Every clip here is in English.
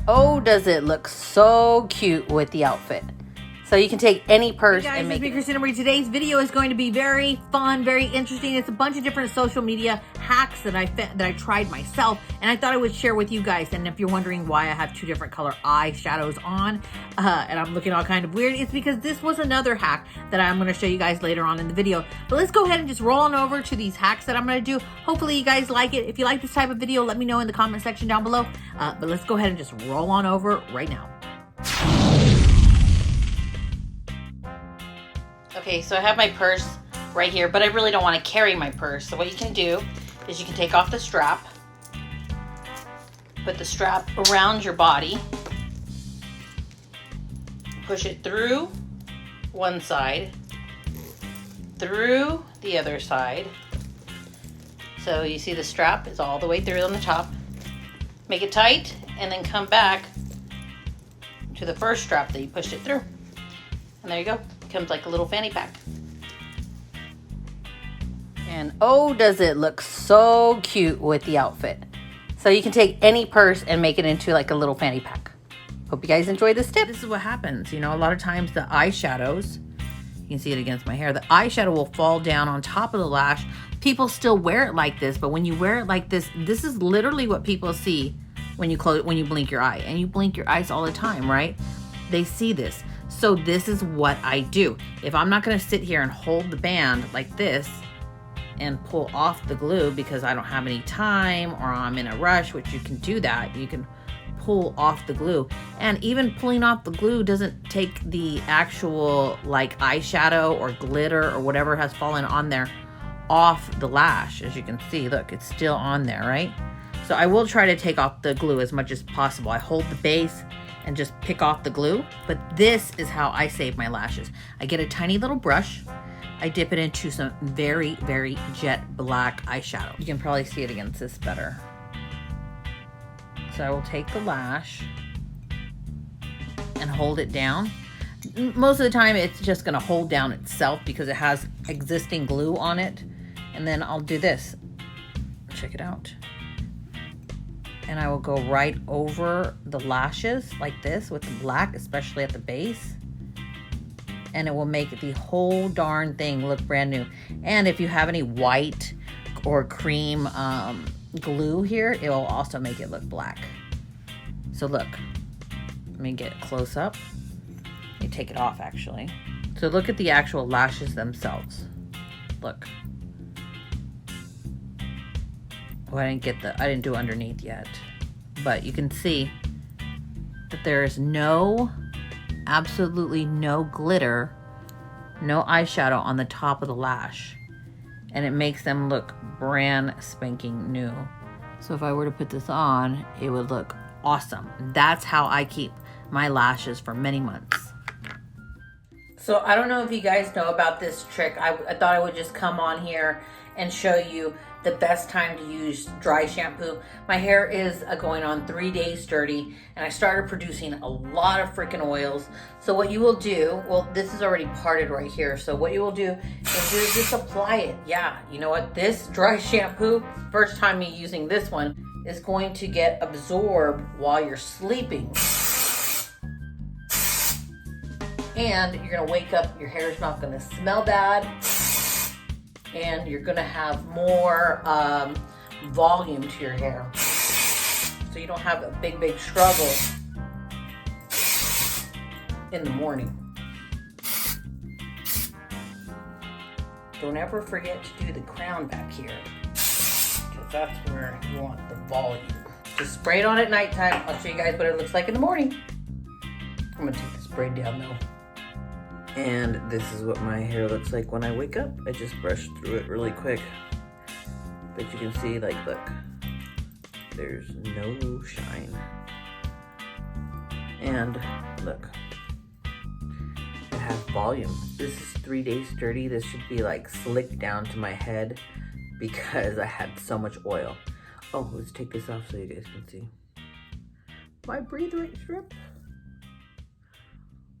oh, does it look so cute with the outfit. So you can take any purse and make it. Christina Marie. Today's video is going to be very fun, very interesting. It's a bunch of different social media hacks that I tried myself, and I thought I would share with you guys. And if you're wondering why I have two different color eyeshadows on, and I'm looking all kind of weird, it's because this was another hack that I'm going to show you guys later on in the video. But let's go ahead and just roll on over to these hacks that I'm going to do. Hopefully you guys like it. If you like this type of video, let me know in the comment section down below. But let's go ahead and just roll on over right now. Okay, so I have my purse right here, but I really don't want to carry my purse. So what you can do is you can take off the strap, put the strap around your body, push it through one side, through the other side. So you see the strap is all the way through on the top. Make it tight and then come back to the first strap that you pushed it through. And there you go. Becomes like a little fanny pack. And oh, does it look so cute with the outfit. So you can take any purse and make it into like a little fanny pack. Hope you guys enjoyed this tip. This is what happens. You know, a lot of times the eyeshadows, you can see it against my hair, the eyeshadow will fall down on top of the lash. People still wear it like this, but when you wear it like this, this is literally what people see when you blink your eye. And you blink your eyes all the time, right? They see this. So this is what I do. If I'm not gonna sit here and hold the band like this and pull off the glue because I don't have any time or I'm in a rush, which you can do that. You can pull off the glue. And even pulling off the glue doesn't take the actual like eyeshadow or glitter or whatever has fallen on there off the lash. As you can see, look, it's still on there, right? So I will try to take off the glue as much as possible. I hold the base and just pick off the glue. But this is how I save my lashes. I get a tiny little brush. I dip it into some very, very jet black eyeshadow. You can probably see it against this better. So I will take the lash and hold it down. Most of the time it's just gonna hold down itself because it has existing glue on it. And then I'll do this. Check it out. And I will go right over the lashes like this with the black, especially at the base. And it will make the whole darn thing look brand new. And if you have any white or cream glue here, it will also make it look black. So look, let me get close up. Let me take it off actually. So look at the actual lashes themselves. Look. Oh, I didn't do underneath yet, but you can see that there is absolutely no glitter, no eyeshadow on the top of the lash, and it makes them look brand spanking new. So if I were to put this on, it would look awesome. That's how I keep my lashes for many months. So I don't know if you guys know about this trick. I thought I would just come on here and show you the best time to use dry shampoo. My hair is going on 3 days dirty, and I started producing a lot of freaking oils. So what you will do, well, this is already parted right here. So what you will do is just apply it. Yeah, you know what? This dry shampoo, first time me using this one, is going to get absorbed while you're sleeping. And you're gonna wake up, your hair is not gonna smell bad, and you're gonna have more volume to your hair. So you don't have a big struggle in the morning. Don't ever forget to do the crown back here, because that's where you want the volume. Just spray it on at nighttime. I'll show you guys what it looks like in the morning. I'm gonna take the spray down though. And this is what my hair looks like when I wake up. I just brushed through it really quick. But you can see, like, look, there's no shine. And look, it has volume. This is 3 days dirty. This should be like slicked down to my head because I had so much oil. Oh, let's take this off so you guys can see. My breathe right strip.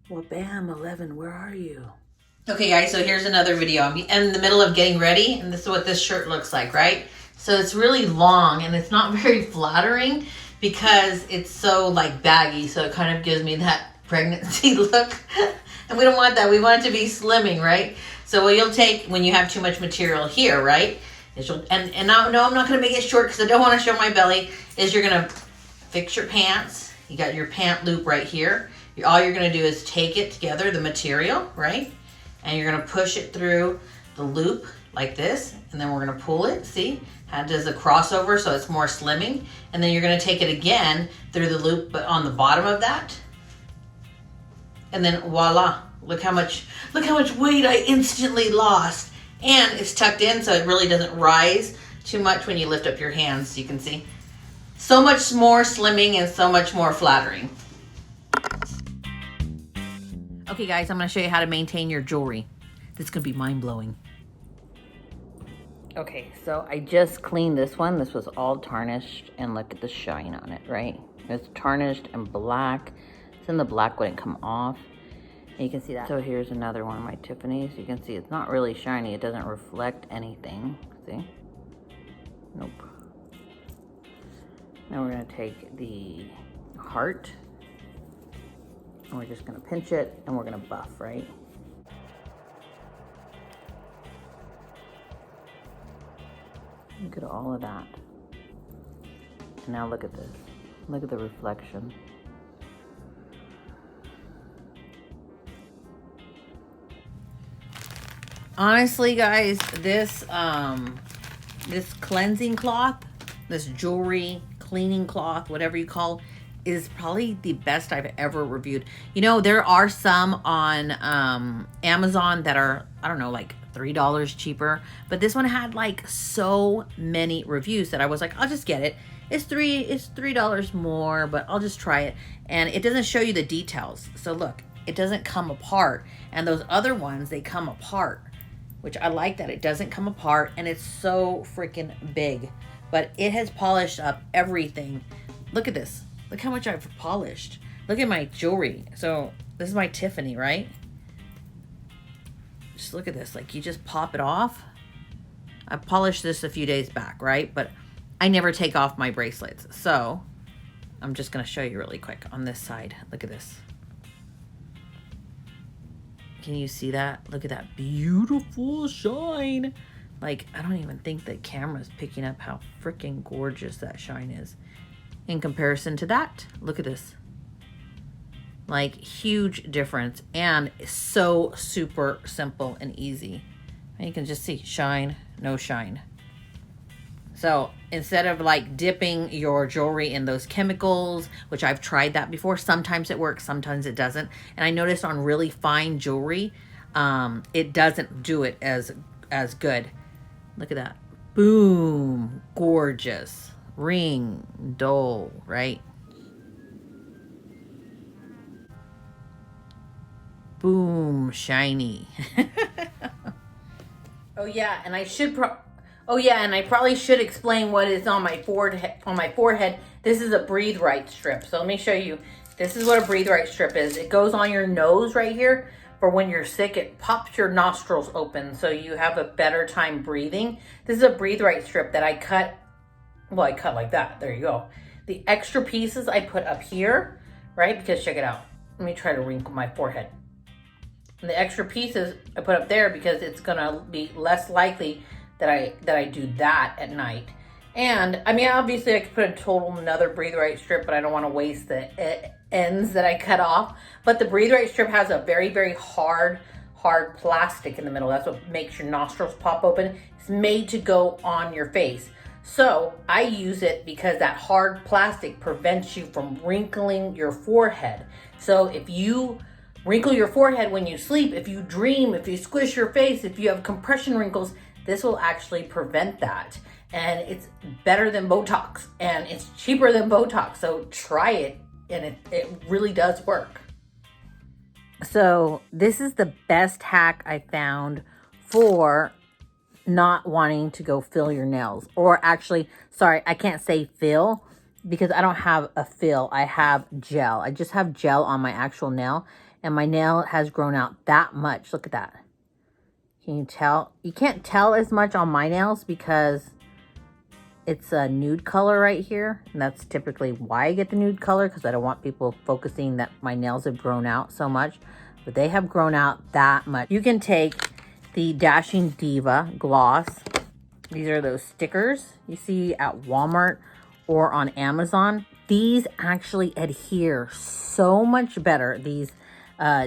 Well, bam, 11, where are you? Okay, guys, so here's another video. I'm in the middle of getting ready, and this is what this shirt looks like, right? So it's really long, and it's not very flattering. because it's so like baggy, so it kind of gives me that pregnancy look. And we don't want that. We want it to be slimming, right? So what you'll take when you have too much material here, right? And now, no, I'm not going to make it short because I don't want to show my belly, is you're going to fix your pants. You got your pant loop right here. All you're going to do is take it together, the material, right? And you're going to push it through the loop like this. And then we're going to pull it. See how it does a crossover so it's more slimming. And then you're going to take it again through the loop, but on the bottom of that. And then voila. Look how much weight I instantly lost. And it's tucked in so it really doesn't rise too much when you lift up your hands, you can see. So much more slimming and so much more flattering. Okay guys, I'm gonna show you how to maintain your jewelry. This is gonna be mind-blowing. Okay, so I just cleaned this one. This was all tarnished and look at the shine on it, right? It's tarnished and black. Then the black wouldn't come off. And you can see that. So here's another one of my Tiffany's. You can see it's not really shiny. It doesn't reflect anything. See? Nope. Now we're going to take the heart and we're just going to pinch it and we're going to buff, right? Look at all of that. And now look at this. Look at the reflection. Honestly, guys, this cleansing cloth, this jewelry cleaning cloth, whatever you call, is probably the best I've ever reviewed. You know, there are some on Amazon that are, I don't know, like $3 cheaper, but this one had like so many reviews that I was like, I'll just get it. It's $3 more, but I'll just try it. And it doesn't show you the details. So look, it doesn't come apart. And those other ones, they come apart, which I like that it doesn't come apart and it's so freaking big. But it has polished up everything. Look at this. Look how much I've polished. Look at my jewelry. So this is my Tiffany, right? Just look at this. Like you just pop it off. I polished this a few days back, right? But I never take off my bracelets. So I'm just going to show you really quick on this side. Look at this. Can you see that? Look at that beautiful shine. Like, I don't even think the camera's picking up how freaking gorgeous that shine is. In comparison to that, look at this. Like, huge difference. And so super simple and easy. And you can just see shine, no shine. So instead of like dipping your jewelry in those chemicals, which I've tried that before, sometimes it works, sometimes it doesn't. And I noticed on really fine jewelry, it doesn't do it as good. Look at that. Boom. Gorgeous. Ring. Dull, right? Boom. Shiny. Oh yeah, and I probably should explain what is on my forehead. This is a Breathe Right strip. So let me show you. This is what a Breathe Right strip is. It goes on your nose right here. For when you're sick, it pops your nostrils open so you have a better time breathing. This is a Breathe Right strip that I cut. Well, I cut like that. There you go. The extra pieces I put up here, right? Because check it out. Let me try to wrinkle my forehead. And the extra pieces I put up there because it's gonna be less likely that I do that at night. And I mean, obviously I could put a total another Breathe Right strip, but I don't want to waste the ends that I cut off. But the Breathe Right strip has a very, very hard plastic in the middle. That's what makes your nostrils pop open. It's made to go on your face. So I use it because that hard plastic prevents you from wrinkling your forehead. So if you wrinkle your forehead when you sleep, if you dream, if you squish your face, if you have compression wrinkles, this will actually prevent that. And it's better than Botox and it's cheaper than Botox. So try it and it really does work. So this is the best hack I found for not wanting to go fill your nails. Or actually, sorry, I can't say fill because I don't have a fill. I have gel. I just have gel on my actual nail and my nail has grown out that much. Look at that. Can you tell? You can't tell as much on my nails because It's a nude color right here. And that's typically why I get the nude color, because I don't want people focusing that my nails have grown out so much. But they have grown out that much. You can take the Dashing Diva gloss. These are those stickers you see at Walmart or on Amazon. These actually adhere so much better, these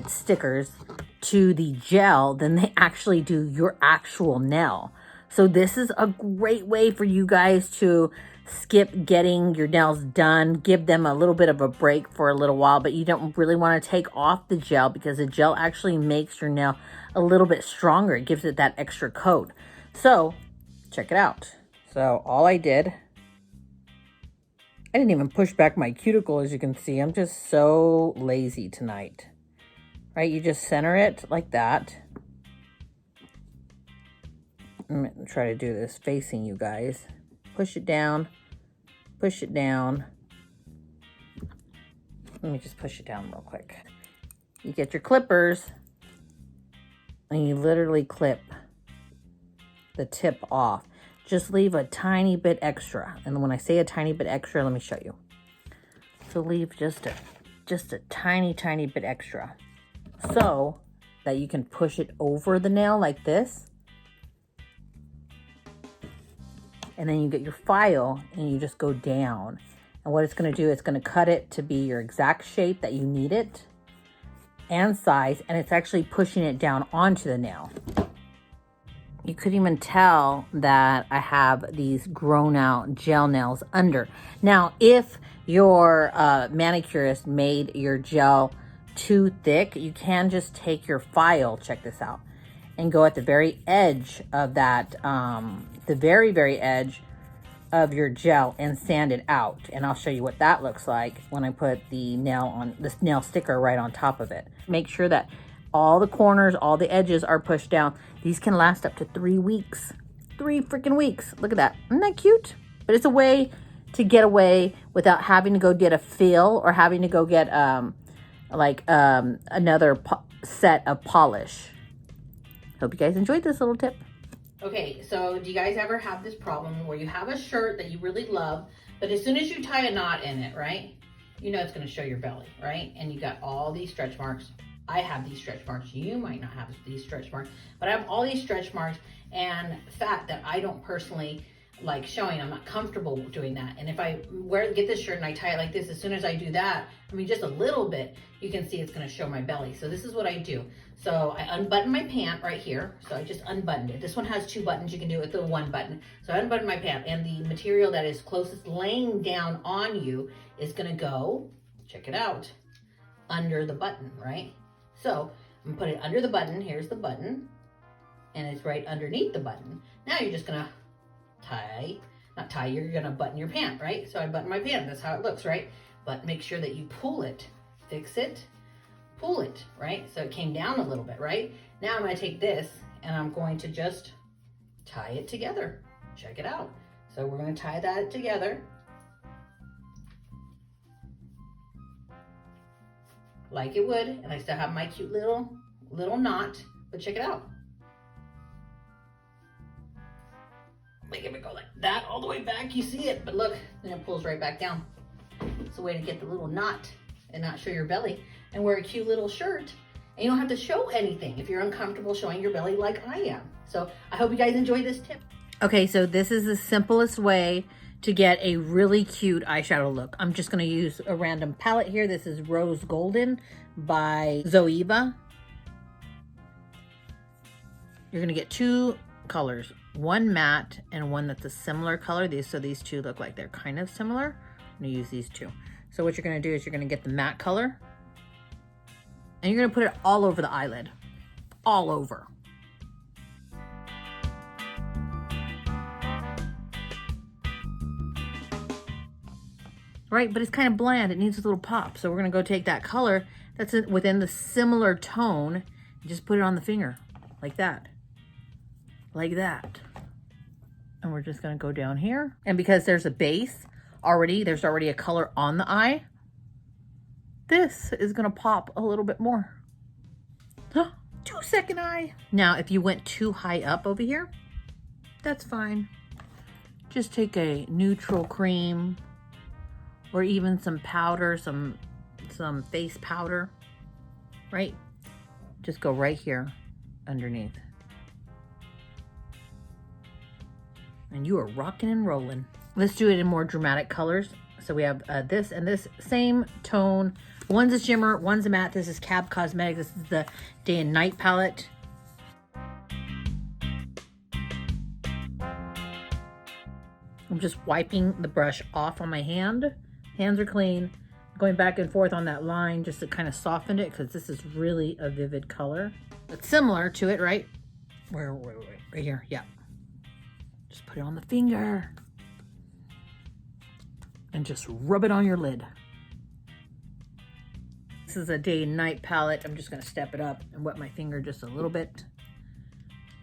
stickers, to the gel than they actually do your actual nail. So this is a great way for you guys to skip getting your nails done, give them a little bit of a break for a little while, but you don't really want to take off the gel because the gel actually makes your nail a little bit stronger. It gives it that extra coat. So check it out. So all I did, I didn't even push back my cuticle, as you can see. I'm just so lazy tonight. Right? You just center it like that. I'm going to try to do this facing you guys. Push it down. Push it down. Let me just push it down real quick. You get your clippers and you literally clip the tip off. Just leave a tiny bit extra. And when I say a tiny bit extra, let me show you. So leave just a tiny, tiny bit extra, so that you can push it over the nail like this. And then you get your file and you just go down. And what it's going to do, it's going to cut it to be your exact shape that you need it and size. And it's actually pushing it down onto the nail. You could even tell that I have these grown out gel nails under. Now, if your manicurist made your gel too thick, you can just take your file, check this out, and go at the very edge of that, the very, very edge of your gel and sand it out. And I'll show you what that looks like when I put the nail on, this nail sticker right on top of it. Make sure that all the corners, all the edges are pushed down. These can last up to 3 weeks. 3 freaking weeks. Look at that. Isn't that cute? But it's a way to get away without having to go get a fill or having to go get another set of polish. Hope you guys enjoyed this little tip. Okay, so do you guys ever have this problem where you have a shirt that you really love, but as soon as you tie a knot in it, right, you know it's going to show your belly, right? And you got all these stretch marks. I have these stretch marks. You might not have these stretch marks, but I have all these stretch marks and fat that I don't personally like showing. I'm not comfortable doing that. And if I get this shirt and I tie it like this, as soon as I do that, I mean, just a little bit, you can see it's going to show my belly. So this is what I do. So I unbutton my pant right here. So I just unbuttoned it. This one has 2 buttons. You can do it with the 1 button. So I unbutton my pant, and the material that is closest laying down on you is going to go, check it out, under the button, right? So I'm going to put it under the button. Here's the button, and it's right underneath the button. Now you're just going to you're going to button your pant, right? So I button my pant. That's how it looks, right? But make sure that you pull it, fix it, pull it, right? So it came down a little bit, right? Now I'm going to take this and I'm going to just tie it together. Check it out. So we're going to tie that together like it would, and I still have my cute little knot, but check it out. Like if it go like that all the way back, you see it, but look, then it pulls right back down. It's a way to get the little knot and not show your belly and wear a cute little shirt, and you don't have to show anything if you're uncomfortable showing your belly like I am. So I hope you guys enjoyed this tip. Okay, so this is the simplest way to get a really cute eyeshadow look. I'm just going to use a random palette here. This is Rose Golden by Zoeva. You're going to get 2 colors, one matte and one that's a similar color. These 2 look like they're kind of similar. I'm going to use these 2. So what you're going to do is you're going to get the matte color and you're going to put it all over the eyelid, all over. Right, but it's kind of bland. It needs a little pop. So we're going to go take that color that's within the similar tone and just put it on the finger like that. Like that. And we're just going to go down here. And because there's a base already, there's already a color on the eye, this is going to pop a little bit more. 2-second eye. Now, if you went too high up over here, that's fine. just take a neutral cream or even some powder, some face powder, right? Just go right here underneath. And you are rocking and rolling. Let's do it in more dramatic colors. So we have this and this same tone. One's a shimmer, one's a matte. This is Cab Cosmetics. This is the Day and Night palette. I'm just wiping the brush off on my hand. Hands are clean. Going back and forth on that line just to kind of soften it because this is really a vivid color. It's similar to it, right? Where, right here, yeah. Just put it on the finger. And just rub it on your lid. This is a Day and Night palette. I'm just gonna step it up and wet my finger just a little bit.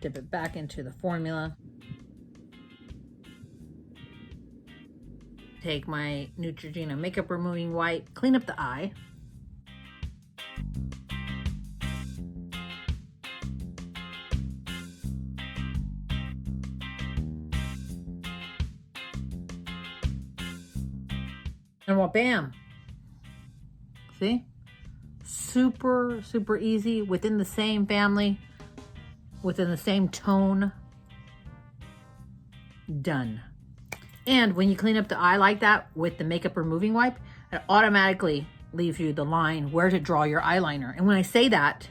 Dip it back into the formula. Take my Neutrogena makeup removing wipe, clean up the eye. And well, bam. See? Super, super easy, within the same family, within the same tone. Done. And when you clean up the eye like that with the makeup removing wipe, it automatically leaves you the line where to draw your eyeliner. And when I say that,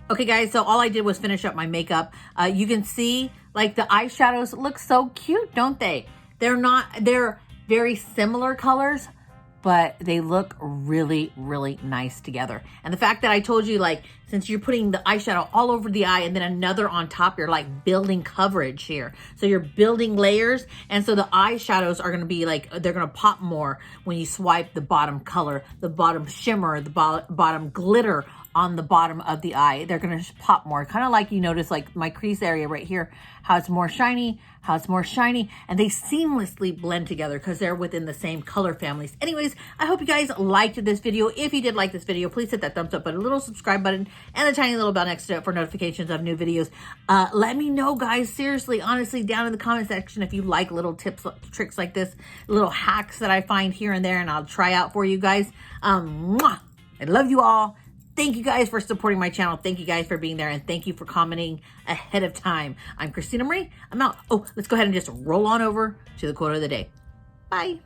okay guys, so all I did was finish up my makeup. You can see like the eyeshadows look so cute, don't they? They're very similar colors, but they look really, really nice together. And the fact that I told you, like, since you're putting the eyeshadow all over the eye and then another on top, you're like building coverage here. So you're building layers. And so the eyeshadows are gonna be like, they're gonna pop more when you swipe the bottom color, the bottom shimmer, the bottom glitter on the bottom of the eye. They're gonna pop more. Kind of like you notice like my crease area right here, how it's more shiny, and they seamlessly blend together because they're within the same color families. Anyways, I hope you guys liked this video. If you did like this video, please hit that thumbs up button, little subscribe button, and the tiny little bell next to it for notifications of new videos. Let me know, guys, seriously, honestly, down in the comment section if you like little tips, tricks like this, little hacks that I find here and there, and I'll try out for you guys. I love you all. Thank you guys for supporting my channel. Thank you guys for being there. And thank you for commenting ahead of time. I'm Christina Marie. I'm out. Oh, let's go ahead and just roll on over to the quote of the day. Bye.